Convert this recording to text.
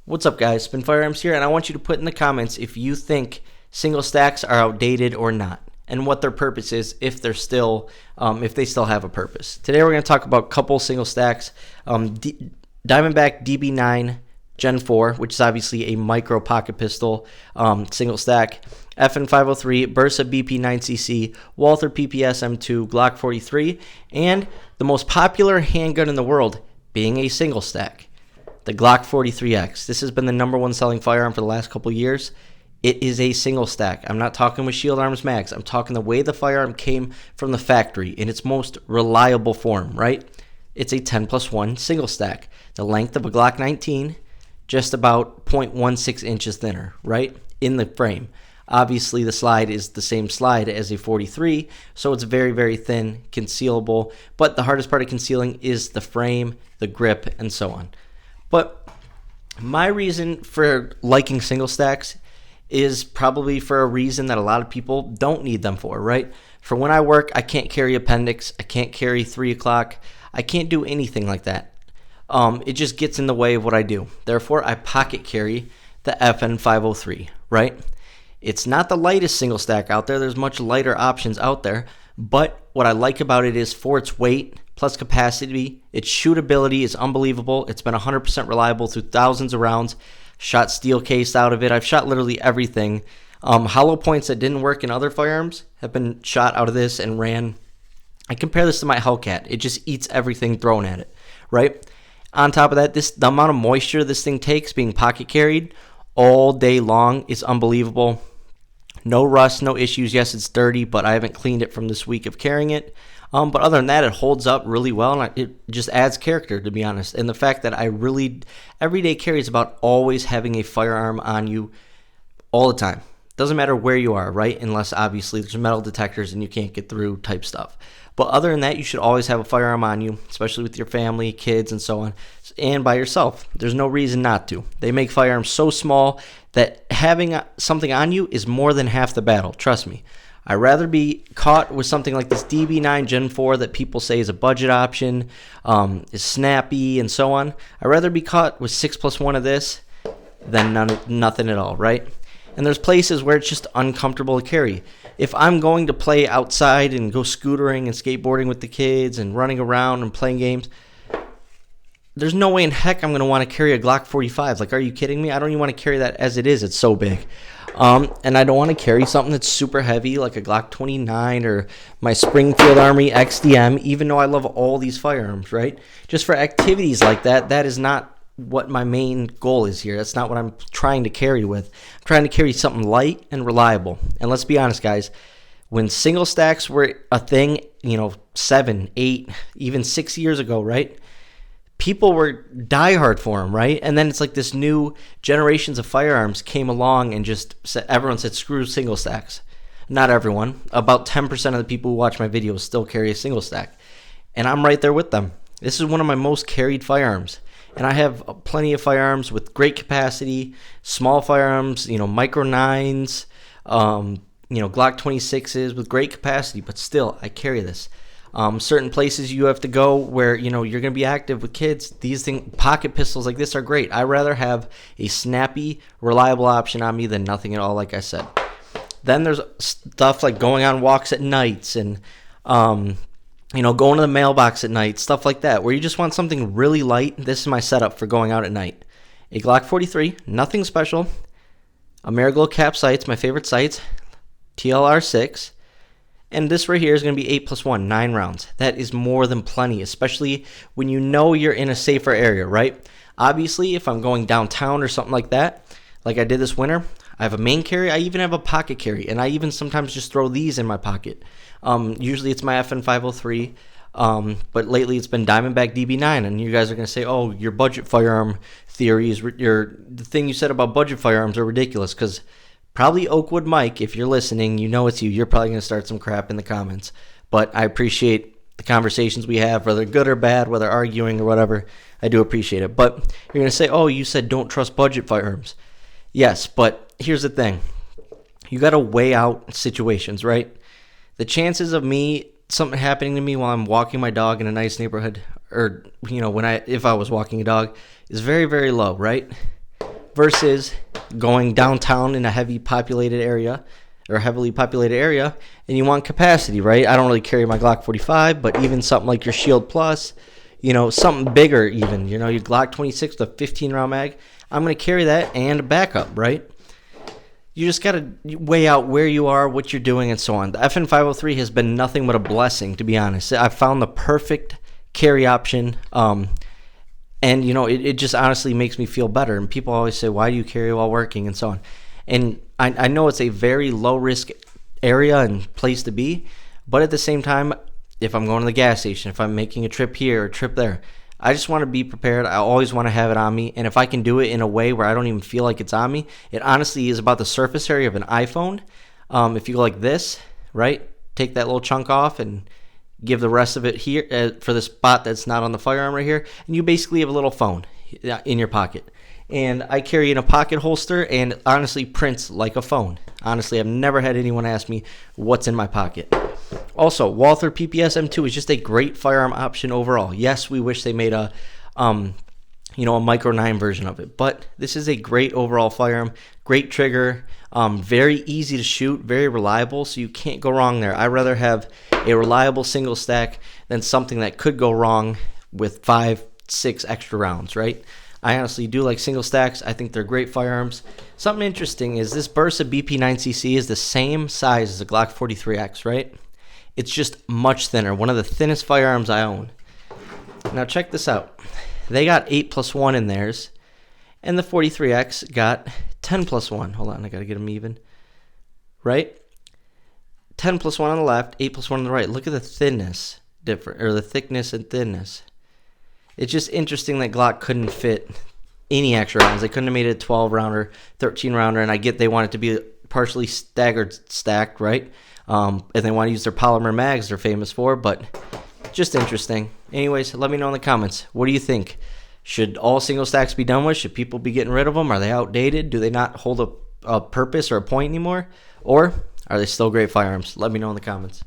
What's up, guys? Spin Firearms here, and I want you to put in the comments if you think single stacks are outdated or not, and what their purpose is, if they still have a purpose. Today we're going to talk about a couple single stacks. Diamondback DB9 Gen 4, which is obviously a micro pocket pistol single stack. FN 503, Bersa BP 9cc, Walther PPS M2, Glock 43, and the most popular handgun in the world being a single stack, the Glock 43X. This has been the number one selling firearm for the last couple years. It is a single stack. I'm not talking with Shield Arms Max. I'm talking the way the firearm came from the factory in its most reliable form, right? It's a 10+1 single stack. The length of a Glock 19, just about 0.16 inches thinner, right, in the frame. Obviously, the slide is the same slide as a 43, so it's very, very thin, concealable. But the hardest part of concealing is the frame, the grip, and so on. But my reason for liking single stacks is probably for a reason that a lot of people don't need them for, right? For when I work, I can't carry appendix, I can't carry 3 o'clock, I can't do anything like that. It just gets in the way of what I do. Therefore, I pocket carry the FN 503, right? It's not the lightest single stack out there. There's much lighter options out there. But what I like about it is for its weight plus capacity, its shootability is unbelievable. It's been 100% reliable through thousands of rounds. Shot steel case out of it. I've shot literally everything. Hollow points that didn't work in other firearms have been shot out of this and ran. I compare this to my Hellcat. It just eats everything thrown at it, right? On top of that, the amount of moisture this thing takes being pocket carried all day long is unbelievable. No rust, no issues. Yes, it's dirty, but I haven't cleaned it from this week of carrying it. But other than that, it holds up really well, and it just adds character, to be honest. And the fact that everyday carry is about always having a firearm on you all the time. Doesn't matter where you are, right? Unless, obviously, there's metal detectors and you can't get through type stuff. But other than that, you should always have a firearm on you, especially with your family, kids, and so on, and by yourself. There's no reason not to. They make firearms so small that having something on you is more than half the battle. Trust me. I'd rather be caught with something like this DB9 Gen 4 that people say is a budget option, is snappy, and so on. I'd rather be caught with 6+1 of this than nothing at all, right? And there's places where it's just uncomfortable to carry. If I'm going to play outside and go scootering and skateboarding with the kids and running around and playing games, there's no way in heck I'm going to want to carry a Glock 45. Like, are you kidding me? I don't even want to carry that as it is. It's so big. And I don't want to carry something that's super heavy like a Glock 29 or my Springfield Armory XDM, even though I love all these firearms, right? Just for activities like that, that is not what my main goal is here. That's not what I'm trying to carry with. I'm trying to carry something light and reliable. And let's be honest, guys, when single stacks were a thing, 7, 8, even 6 years ago, right? People were diehard for them, right? And then it's like this new generations of firearms came along and everyone said, screw single stacks. Not everyone. About 10% of the people who watch my videos still carry a single stack. And I'm right there with them. This is one of my most carried firearms. And I have plenty of firearms with great capacity, small firearms, micro 9s, Glock 26s with great capacity, but still, I carry this. Certain places you have to go where, you're going to be active with kids, pocket pistols like this are great. I'd rather have a snappy, reliable option on me than nothing at all, like I said. Then there's stuff like going on walks at nights and, going to the mailbox at night, stuff like that, where you just want something really light. This is my setup for going out at night. A Glock 43, nothing special. Ameriglow cap sights, my favorite sights. TLR 6. And this right here is going to be 8+1, 9 rounds. That is more than plenty, especially when you're in a safer area, right? Obviously, if I'm going downtown or something like that, like I did this winter, I have a main carry. I even have a pocket carry, and I even sometimes just throw these in my pocket. Usually it's my FN 503, but lately it's been Diamondback DB9, and you guys are going to say, oh, your budget firearm theories, the thing you said about budget firearms are ridiculous, because probably Oakwood Mike, if you're listening, it's you. You're probably going to start some crap in the comments, but I appreciate the conversations we have, whether good or bad, whether arguing or whatever. I do appreciate it, but you're going to say, oh, you said don't trust budget firearms. Yes, but here's the thing. You got to weigh out situations, right? The chances of something happening to me while I'm walking my dog in a nice neighborhood, or if I was walking a dog, is very, very low, right? versus going downtown in a heavily populated area, and you want capacity, right? I don't really carry my Glock 45, but even something like your Shield Plus, something bigger even, your Glock 26 with a 15-round mag, I'm going to carry that and a backup, right? You just got to weigh out where you are, what you're doing, and so on. The FN503 has been nothing but a blessing, to be honest. I've found the perfect carry option, and it just honestly makes me feel better. And people always say, why do you carry while working, and so on. And I know it's a very low-risk area and place to be, but at the same time, if I'm going to the gas station, if I'm making a trip here or a trip there, I just want to be prepared. I always want to have it on me. And if I can do it in a way where I don't even feel like it's on me, it honestly is about the surface area of an iPhone. If you go like this, right, take that little chunk off and give the rest of it here for the spot that's not on the firearm right here, and you basically have a little phone in your pocket. And I carry in a pocket holster, and honestly prints like a phone. Honestly, I've never had anyone ask me what's in my pocket. Also, Walther PPS M2 is just a great firearm option overall. Yes, we wish they made a Micro 9 version of it, but this is a great overall firearm, great trigger, very easy to shoot, very reliable, so you can't go wrong there. I'd rather have a reliable single stack than something that could go wrong with 5-6 extra rounds, right? I honestly do like single stacks. I think they're great firearms. Something interesting is this Bersa BP9cc is the same size as a Glock 43X, right? It's just much thinner, one of the thinnest firearms I own. Now check this out. They got 8+1 in theirs, and the 43X got 10+1. Hold on, I gotta get them even. Right? 10+1 on the left, 8+1 on the right. Look at the thickness and thinness. It's just interesting that Glock couldn't fit any extra rounds. They couldn't have made it a 12-rounder, 13-rounder, and I get they want it to be partially stacked, right? And they want to use their polymer mags they're famous for, but just interesting. Anyways, let me know in the comments. What do you think? Should all single stacks be done with? Should people be getting rid of them? Are they outdated? Do they not hold a purpose or a point anymore? Or are they still great firearms? Let me know in the comments.